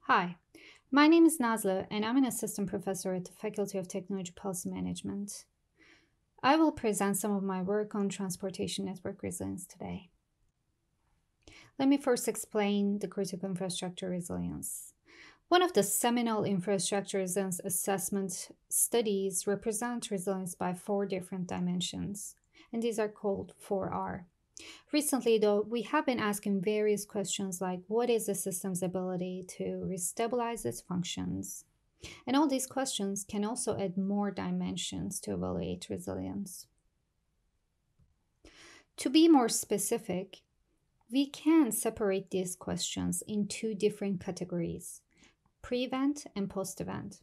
Hi, my name is Nazla, and I'm an assistant professor at the Faculty of Technology Policy Management. I will present some of my work on transportation network resilience today. Let me first explain the critical infrastructure resilience. One of the seminal infrastructure resilience assessment studies represents resilience by four different dimensions, and these are called 4R. Recently, though, we have been asking various questions like what is the system's ability to restabilize its functions? And all these questions can also add more dimensions to evaluate resilience. To be more specific, we can separate these questions in two different categories, pre-event and post-event.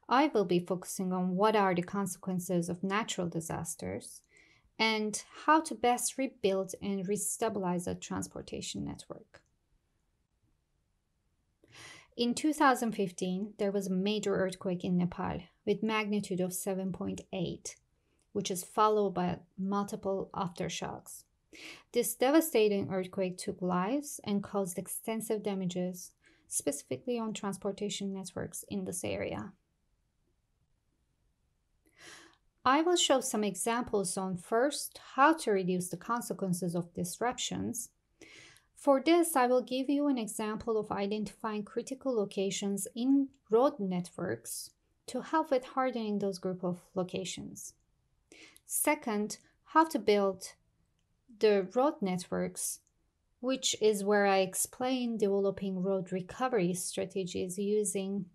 I will be focusing on what are the consequences of natural disasters and how to best rebuild and restabilize a transportation network. In 2015, there was a major earthquake in Nepal with magnitude of 7.8, which is followed by multiple aftershocks. This devastating earthquake took lives and caused extensive damages, specifically on transportation networks in this area. I will show some examples on first how to reduce the consequences of disruptions. For this, I will give you an example of identifying critical locations in road networks to help with hardening those group of locations. Second, how to build the road networks, which is where I explain developing road recovery strategies using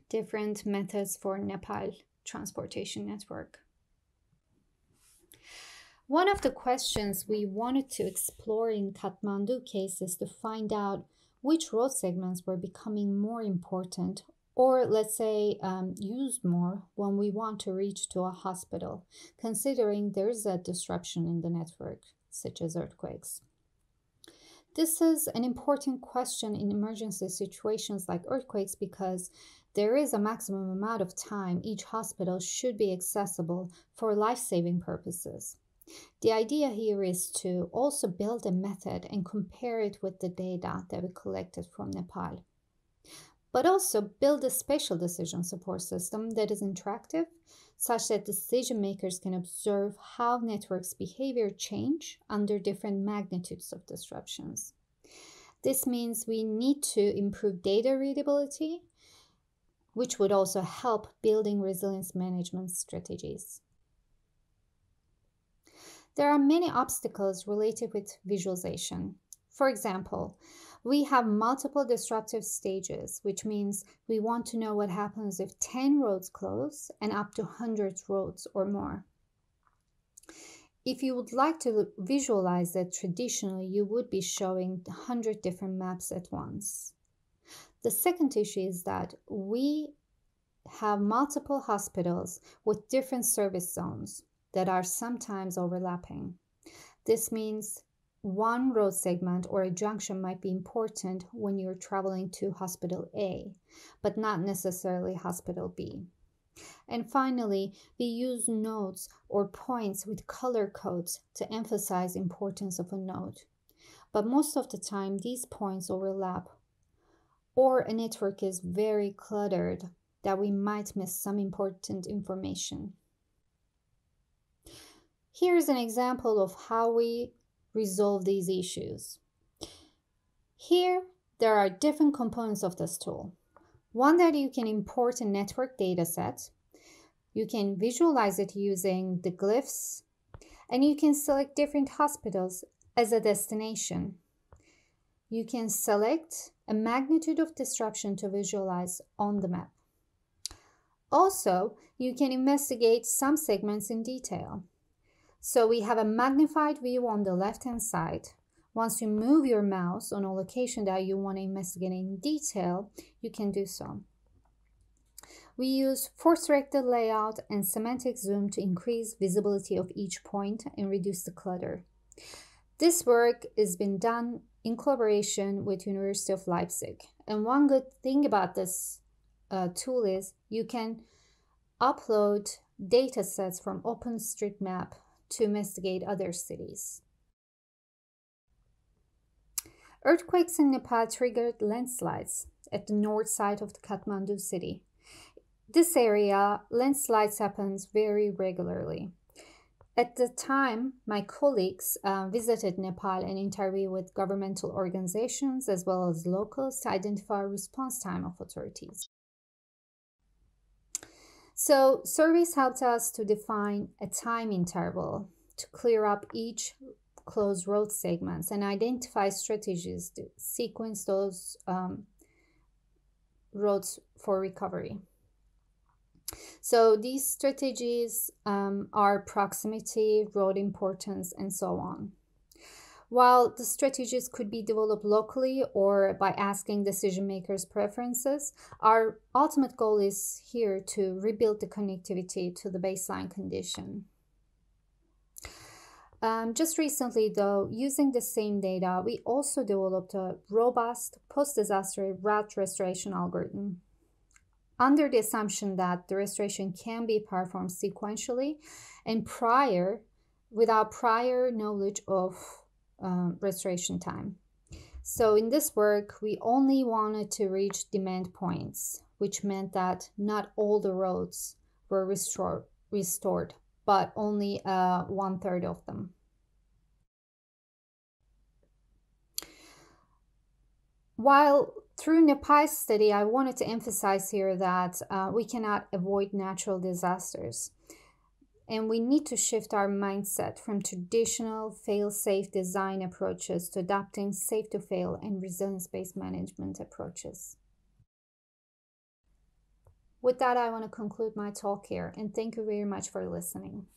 different methods for Nepal transportation network. One of the questions we wanted to explore in Kathmandu case is to find out which road segments were becoming more important or let's say used more when we want to reach to a hospital, considering there's a disruption in the network, such as earthquakes. This is an important question in emergency situations like earthquakes because there is a maximum amount of time each hospital should be accessible for life-saving purposes. The idea here is to also build a method and compare it with the data that we collected from Nepal, but also build a spatial decision support system that is interactive, such that decision makers can observe how networks' behavior change under different magnitudes of disruptions. This means we need to improve data readability, which would also help building resilience management strategies. There are many obstacles related with visualization. For example, we have multiple disruptive stages, which means we want to know what happens if 10 roads close and up to 100 roads or more. If you would like to visualize that traditionally, you would be showing 100 different maps at once. The second issue is that we have multiple hospitals with different service zones that are sometimes overlapping. This means one road segment or a junction might be important when you're traveling to Hospital A, but not necessarily Hospital B. And finally, we use nodes or points with color codes to emphasize importance of a node. But most of the time, these points overlap, or a network is very cluttered that we might miss some important information. Here's an example of how we resolve these issues. Here, there are different components of this tool. One that you can import a network dataset. You can visualize it using the glyphs, and you can select different hospitals as a destination. You can select a magnitude of disruption to visualize on the map. Also, you can investigate some segments in detail. So we have a magnified view on the left-hand side. Once you move your mouse on a location that you want to investigate in detail, you can do so. We use force-directed layout and semantic zoom to increase visibility of each point and reduce the clutter. This work has been done in collaboration with University of Leipzig. And one good thing about this tool is you can upload data sets from OpenStreetMap to investigate other cities. Earthquakes in Nepal triggered landslides at the north side of the Kathmandu city. This area, landslides happens very regularly. At the time, my colleagues visited Nepal and interviewed with governmental organizations as well as locals to identify response time of authorities. So, surveys helped us to define a time interval to clear up each closed road segments and identify strategies to sequence those roads for recovery. So these strategies are proximity, road importance, and so on. While the strategies could be developed locally or by asking decision makers' preferences, our ultimate goal is here to rebuild the connectivity to the baseline condition. Just recently, though, using the same data, we also developed a robust post-disaster route restoration algorithm under the assumption that the restoration can be performed sequentially and without prior knowledge of restoration time. So in this work, we only wanted to reach demand points, which meant that not all the roads were restored, but only 1/3 of them. While through Nepal's study, I wanted to emphasize here that we cannot avoid natural disasters. And we need to shift our mindset from traditional fail-safe design approaches to adopting safe-to-fail and resilience-based management approaches. With that, I want to conclude my talk here, and thank you very much for listening.